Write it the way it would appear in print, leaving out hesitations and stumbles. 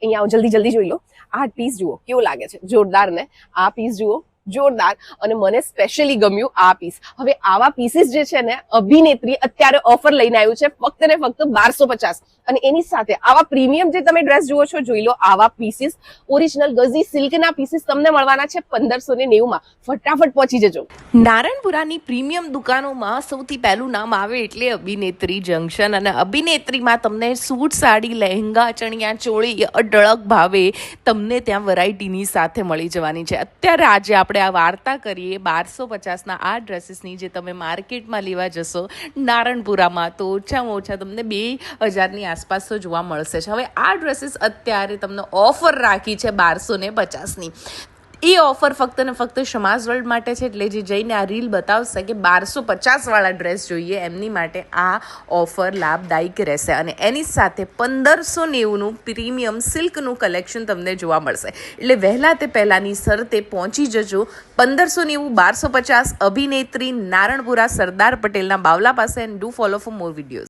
અહીંયા આવો, જલ્દી જલ્દી જોઈ લો. આ પીસ જુઓ કેવો લાગે છે, જોરદાર ને. આ પીસ જુઓ, જોરદાર. અને મને સ્પેશિયલી ગમ્યું આ પીસ. હવે આવા પીસીસ જે છે ને અભિનેત્રી અત્યારે ઓફર લઈને આવ્યું છે ફક્ત ને ફક્ત 1250. અને એની સાથે આવા પ્રીમિયમ જે તમે ડ્રેસ જુઓ છો, જોઈ લો આવા પીસીસ ઓરિજિનલ ગઝી સિલ્કના પીસીસ તમને મળવાના છે 1590 માં. ફટાફટ પહોંચી જજો. નારણપુરાની પ્રીમિયમ દુકાનોમાં સૌથી પહેલું નામ આવે એટલે અભિનેત્રી જંકશન. અને અભિનેત્રીમાં તમને સૂટ, સાડી, લહેંગા, ચણિયા ચોળી અઢળક ભાવે તમને ત્યાં વેરાયટીની સાથે મળી જવાની છે. અત્યારે આજે આપણે આ વાર્તા કરીએ 1250ના આ ડ્રેસીસની, જે તમે માર્કેટમાં લેવા જશો નારણપુરામાં તો ઓછામાં ઓછા તમને 2000ની આસપાસ તો જોવા મળશે છે. હવે આ ડ્રેસીસ અત્યારે તમને ઓફર રાખી છે 1250ની. એ ઓફર ફક્ત ને ફક્ત શમાઝ વર્લ્ડ માટે છે, એટલે જે જઈને આ રીલ બતાવશે કે 1250વાળા ડ્રેસ જોઈએ એમની માટે આ ઓફર લાભદાયક રહેશે. અને એની સાથે 1590નું પ્રીમિયમ સિલ્કનું કલેક્શન તમને જોવા મળશે. એટલે વહેલા તે પહેલાંની શરતે પહોંચી જજો. 1590, 1250, અભિનેત્રી, નારણપુરા, સરદાર પટેલના બાવલા પાસે. And do follow for more videos.